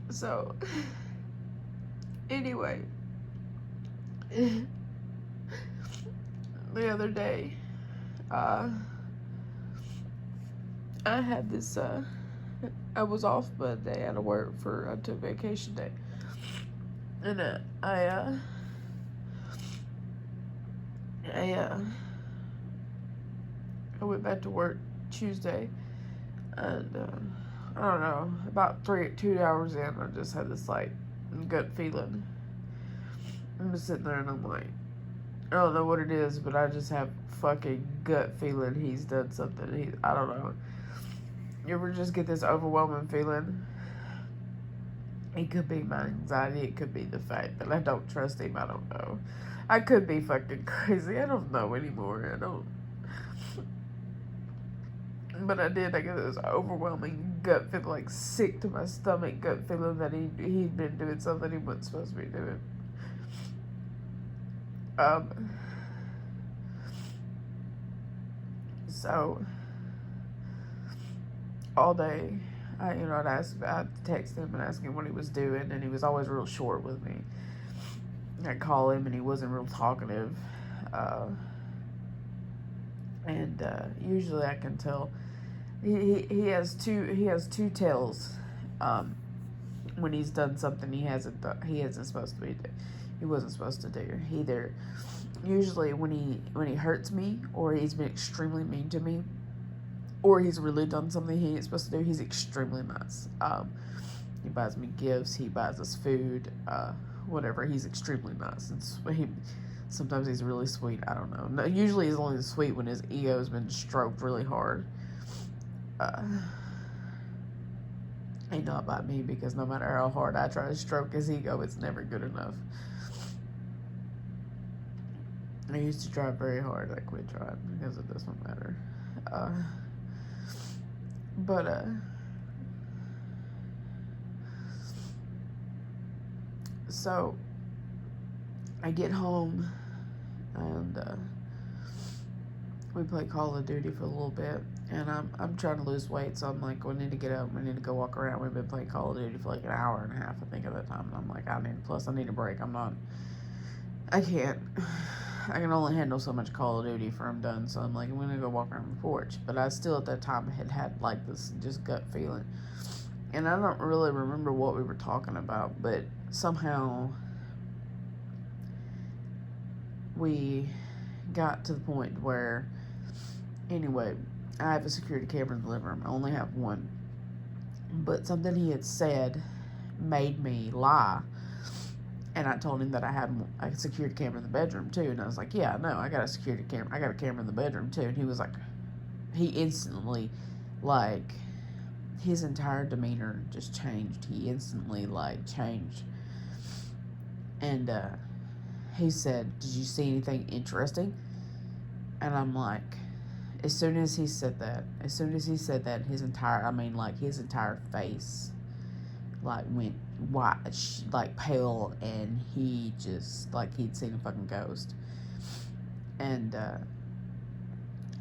So, anyway, the other day, I had this, I was off Monday out of work I took vacation day. And, I, uh, I went back to work Tuesday, and, I don't know, about 2 hours in, I just had this, like, gut feeling. I'm just sitting there and I'm like, I don't know what it is, but I just have fucking gut feeling he's done something. I don't know. You ever just get this overwhelming feeling? It could be my anxiety. It could be the fact that I don't trust him. I don't know. I could be fucking crazy. I don't know anymore. I don't. But I did. I get this overwhelming gut feeling, like sick to my stomach gut feeling that he'd been doing something he wasn't supposed to be doing. So all day, I'd text him and ask him what he was doing, and he was always real short with me. I'd call him and he wasn't real talkative, and usually I can tell. He has two tells, when he's done something he isn't supposed to be he wasn't supposed to do. Either usually when he hurts me, or he's been extremely mean to me, or he's really done something he ain't supposed to do. He's extremely nice. He buys me gifts. He buys us food. Whatever. He's extremely nice. Sometimes he's really sweet. I don't know. No, usually he's only sweet when his ego has been stroked really hard. Ain't not about me, because no matter how hard I try to stroke his ego, it's never good enough. I used to try very hard. I quit trying because it doesn't matter. But so I get home and we play Call of Duty for a little bit, and I'm trying to lose weight, so I'm like, we need to get up, we need to go walk around. We've been playing Call of Duty for like an hour and a half, I think, at that time, and I'm like, I need a break. I can only handle so much Call of Duty before I'm done, so I'm like, I'm gonna go walk around the porch. But I still at that time had like this just gut feeling, and I don't really remember what we were talking about, but somehow we got to the point where, anyway, I have a security camera in the living room. I only have one, but something he had said made me lie. And I told him that I had a security camera in the bedroom too, and I was like, yeah, no, I got a security camera. I got a camera in the bedroom too. And he was like, he instantly, like, his entire demeanor just changed. He instantly, like, changed. And he said, did you see anything interesting? And I'm like, as soon as he said that, his entire face, like, went white, like, pale, and he just, like, he'd seen a fucking ghost. And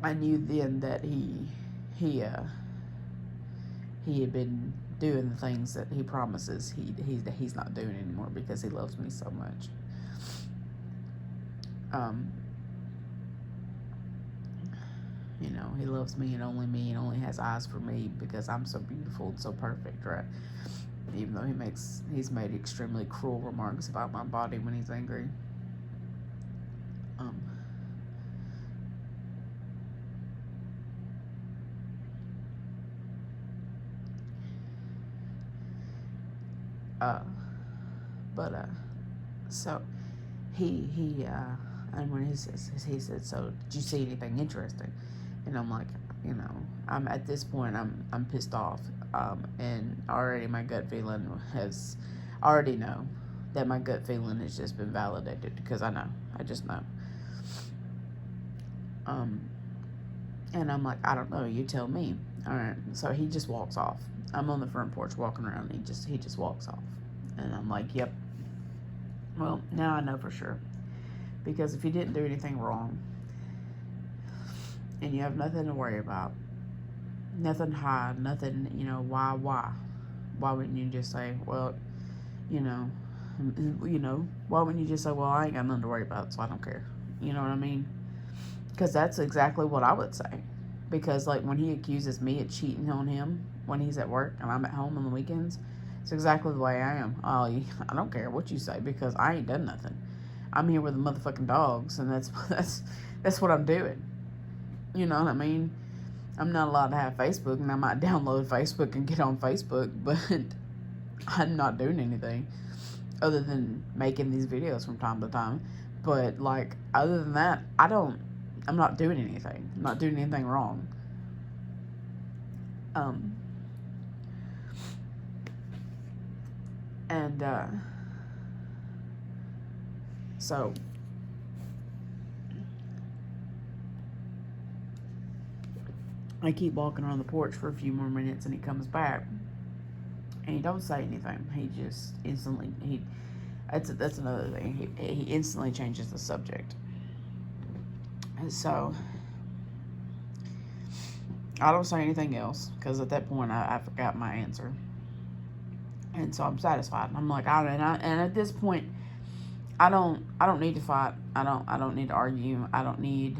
I knew then that he had been doing the things that he promises he's not doing anymore, because he loves me so much. He loves me and only has eyes for me, because I'm so beautiful and so perfect, right? Even though he's made extremely cruel remarks about my body when he's angry. So and when he said, so did you see anything interesting? And I'm like, I'm at this point, I'm pissed off, and already my gut feeling I already know that my gut feeling has just been validated, because I just know. And I'm like, I don't know, you tell me. All right, so he just walks off. I'm on the front porch walking around, and he just walks off, and I'm like, yep. Well, now I know for sure, because if you didn't do anything wrong and you have nothing to worry about, nothing high, nothing, why wouldn't you just say, well, you know, why wouldn't you just say, well, I ain't got nothing to worry about, so I don't care. You know what I mean? Because that's exactly what I would say. Because, like, when he accuses me of cheating on him when he's at work and I'm at home on the weekends, it's exactly the way I am. Oh, I don't care what you say because I ain't done nothing. I'm here with the motherfucking dogs, and that's what I'm doing. You know what I mean? I'm not allowed to have Facebook, and I might download Facebook and get on Facebook, but I'm not doing anything other than making these videos from time to time. But, like, other than that, I'm not doing anything. I'm not doing anything wrong. Um, and, so, I keep walking around the porch for a few more minutes, and he comes back, and he don't say anything. He just instantly, that's another thing. He instantly changes the subject. And so, I don't say anything else, because at that point, I forgot my answer. And so I'm satisfied. I'm like, and at this point, I don't need to fight. I don't need to argue. I don't need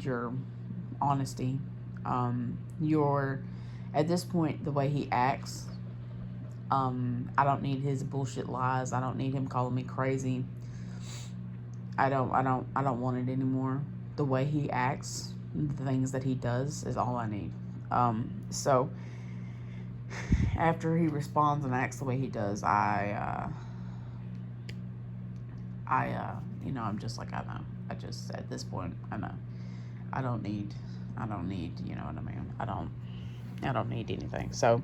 your honesty. Your At this point, the way he acts, I don't need his bullshit lies. I don't need him calling me crazy. I don't want it anymore. The way he acts, the things that he does is all I need. So after he responds and acts the way he does, I'm just like, I know. At this point, I know. I don't need, you know what I mean? I don't need anything. So,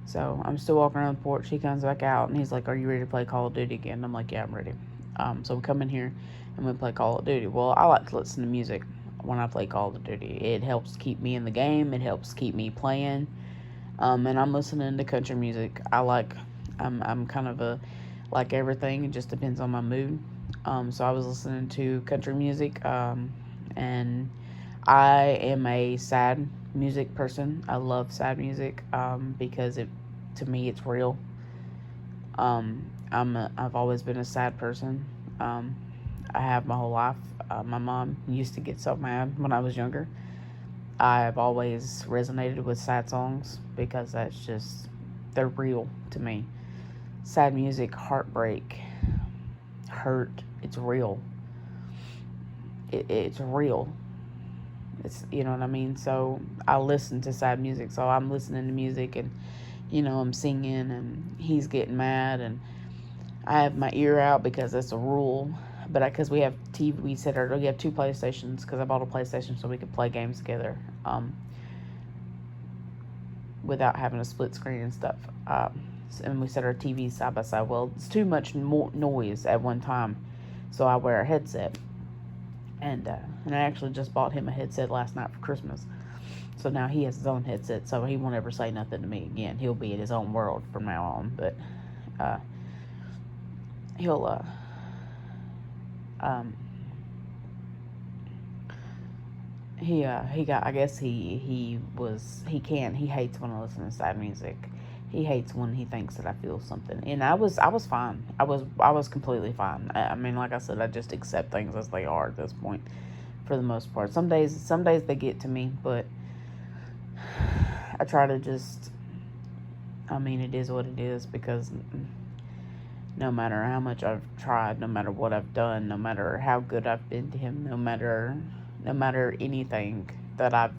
so I'm still walking around the porch. He comes back out and he's like, "Are you ready to play Call of Duty again?" I'm like, "Yeah, I'm ready." So we come in here and we play Call of Duty. Well, I like to listen to music when I play Call of Duty. It helps keep me in the game. It helps keep me playing. And I'm listening to country music. I'm kind of like everything. It just depends on my mood. So I was listening to country music. And I am a sad music person. I love sad music because to me, it's real. I've always been a sad person. I have my whole life. My mom used to get so mad when I was younger. I've always resonated with sad songs because they're real to me. Sad music, heartbreak, hurt, it's real. It's real. You know what I mean? So I listen to sad music. So I'm listening to music and, I'm singing and he's getting mad and I have my ear out because that's a rule. But because we have TV, we have two PlayStations because I bought a PlayStation so we could play games together without having a split screen and stuff. And we set our TVs side by side. Well, it's too much noise at one time, so I wear a headset. And I actually just bought him a headset last night for Christmas. So now he has his own headset, so he won't ever say nothing to me again. He'll be in his own world from now on. But he'll he got, I guess he hates when I listen to sad music. He hates when he thinks that I feel something. And I was fine. I was completely fine. I mean, like I said, I just accept things as they are at this point for the most part. Some days they get to me, but I try to just, I mean, it is what it is because no matter how much I've tried, no matter what I've done, no matter how good I've been to him, no matter anything that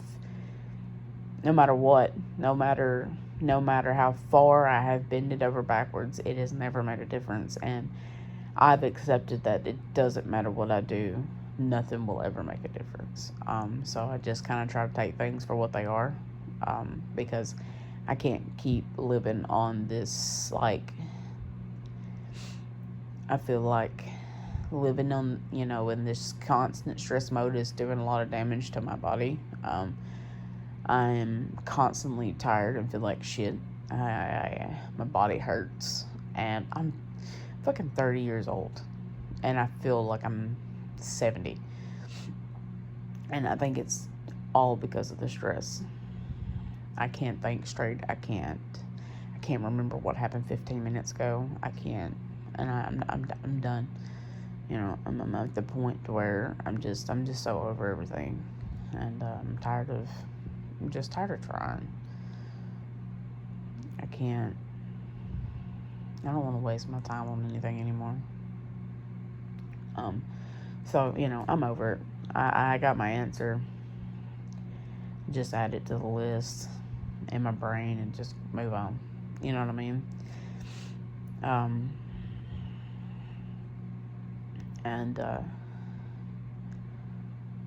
no matter what, no matter how far I have bent it over backwards, it has never made a difference. And I've accepted that it doesn't matter what I do, nothing will ever make a difference. So I just kind of try to take things for what they are, because I can't keep living on this, like, I feel like living on, in this constant stress mode is doing a lot of damage to my body. I am constantly tired and feel like shit. My body hurts, and I'm fucking 30 years old, and I feel like I'm 70. And I think it's all because of the stress. I can't think straight. I can't remember what happened 15 minutes ago. I can't, and I'm done. You know, I'm at the point where I'm just so over everything, and I'm just tired of trying. I can't. I don't want to waste my time on anything anymore. So you know, I'm over it. I got my answer. Just add it to the list in my brain and just move on. You know what I mean? Um, and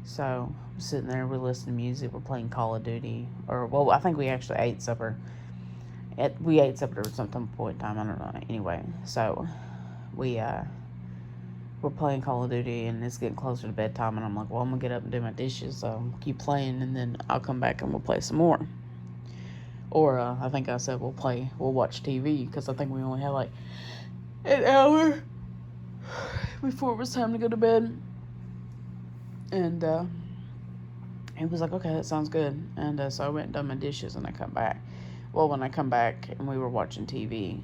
so I'm sitting there, we're listening to music, we're playing Call of Duty, or well, I think we actually ate supper. We ate supper at some point in time. I don't know. Anyway, so we're playing Call of Duty, and it's getting closer to bedtime, and I'm like, well, I'm gonna get up and do my dishes, so keep playing, and then I'll come back and we'll play some more. Or I think I said we'll watch TV, because I think we only had like an hour before it was time to go to bed. And he was like, okay, that sounds good. And so I went and done my dishes, and I come back. Well, when I come back and we were watching TV,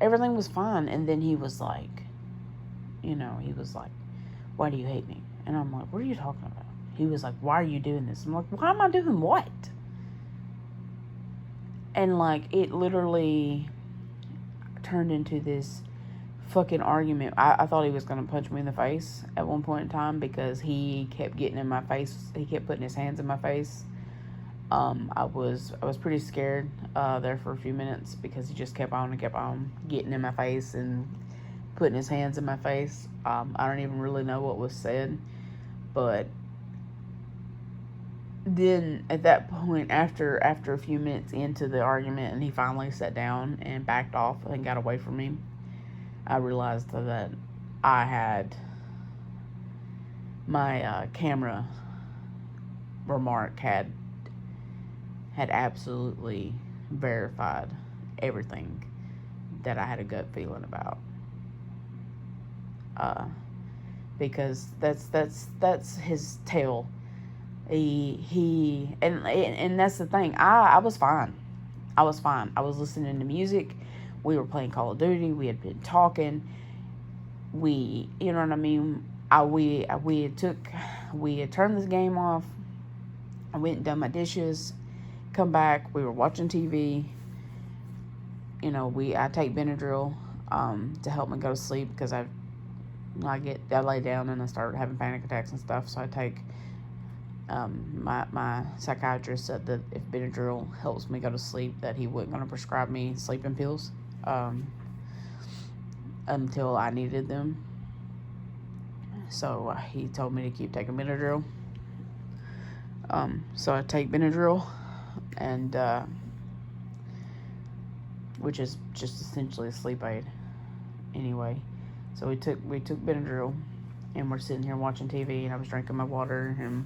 everything was fine. And then he was like, why do you hate me? And I'm like, what are you talking about? He was like, why are you doing this? I'm like, why am I doing what? And like, it literally turned into this fucking argument. I thought he was going to punch me in the face at one point in time, because he kept getting in my face. He kept putting his hands in my face. I was pretty scared there for a few minutes, because he just kept on getting in my face and putting his hands in my face. I don't even really know what was said, but then at that point, after a few minutes into the argument, and he finally sat down and backed off and got away from me, I realized that I had my camera remark had absolutely verified everything that I had a gut feeling about. Because that's his tale. And that's the thing. I was fine. I was fine. I was listening to music. We were playing Call of Duty. We had been talking. You know what I mean? We had turned this game off. I went and done my dishes. Come back. We were watching TV. You know, I take Benadryl to help me go to sleep, because I lay down and I started having panic attacks and stuff. So I take my psychiatrist said that if Benadryl helps me go to sleep, that he wasn't going to prescribe me sleeping pills until I needed them. So he told me to keep taking Benadryl. So I take Benadryl, and which is just essentially a sleep aid. Anyway, so we took Benadryl, and we're sitting here watching TV, and I was drinking my water and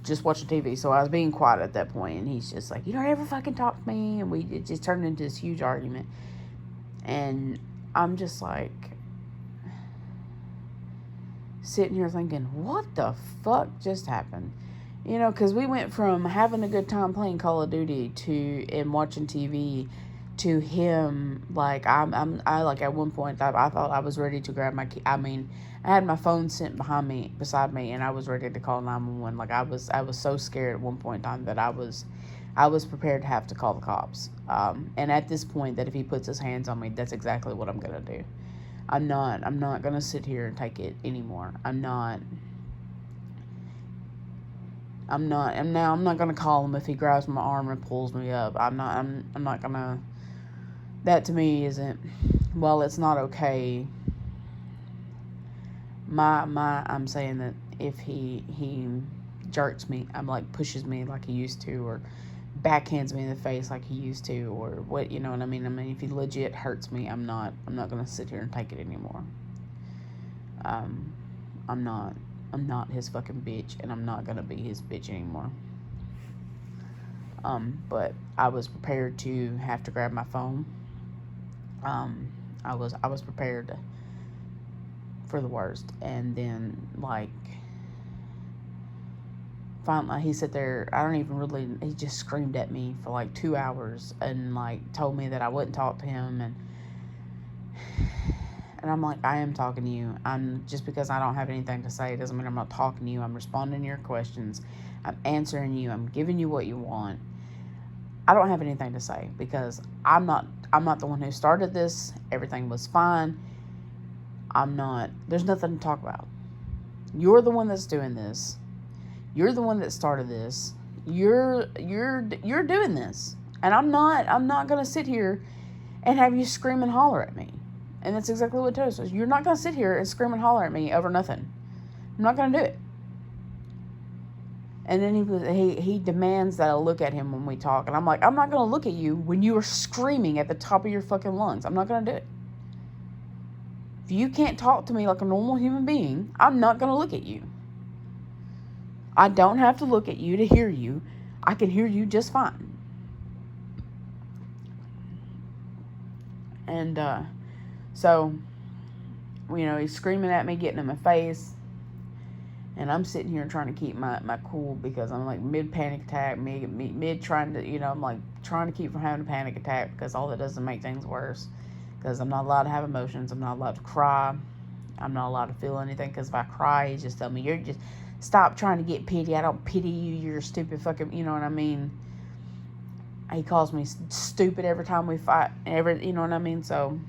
just watching TV. So I was being quiet at that point, and he's just like, you don't ever fucking talk to me, and it just turned into this huge argument. And I'm just like sitting here thinking, what the fuck just happened? You know, because we went from having a good time playing Call of Duty and watching TV to him, like, I like, at one point, I thought I was ready to grab my key. I mean, I had my phone sitting beside me, and I was ready to call 911. Like, I was so scared at one point in time that I was prepared to have to call the cops. And at this point, that if he puts his hands on me, that's exactly what I'm gonna do. I'm not gonna sit here and take it anymore. I'm not gonna call him if he grabs my arm and pulls me up. I'm not gonna. That to me isn't. While it's not okay. I'm saying that if he jerks me, I'm like, pushes me like he used to, or backhands me in the face like he used to, or what, you know what I mean? I mean, if he legit hurts me, I'm not gonna sit here and take it anymore. I'm not his fucking bitch, and I'm not gonna be his bitch anymore. But I was prepared to have to grab my phone. I was prepared for the worst. And then, like, finally, he sat there. He just screamed at me for like 2 hours and, like, told me that I wouldn't talk to him. And I'm like, I am talking to you. Just because I don't have anything to say doesn't mean I'm not talking to you. I'm responding to your questions. I'm answering you. I'm giving you what you want. I don't have anything to say because I'm not the one who started this. Everything was fine. There's nothing to talk about. You're the one that's doing this. You're the one that started this. You're doing this. And I'm not going to sit here and have you scream and holler at me. And that's exactly what Toast was. You're not going to sit here and scream and holler at me over nothing. I'm not going to do it. And then he demands that I look at him when we talk. And I'm like, I'm not going to look at you when you are screaming at the top of your fucking lungs. I'm not going to do it. If you can't talk to me like a normal human being, I'm not going to look at you. I don't have to look at you to hear you. I can hear you just fine. And so, he's screaming at me, getting in my face. And I'm sitting here trying to keep my cool because I'm like mid panic attack, mid trying to, I'm like trying to keep from having a panic attack because all that does is make things worse. Because I'm not allowed to have emotions. I'm not allowed to cry. I'm not allowed to feel anything because if I cry, he just tell me, you're just, stop trying to get pity. I don't pity you. You're a stupid fucking, you know what I mean? He calls me stupid every time we fight. You know what I mean? So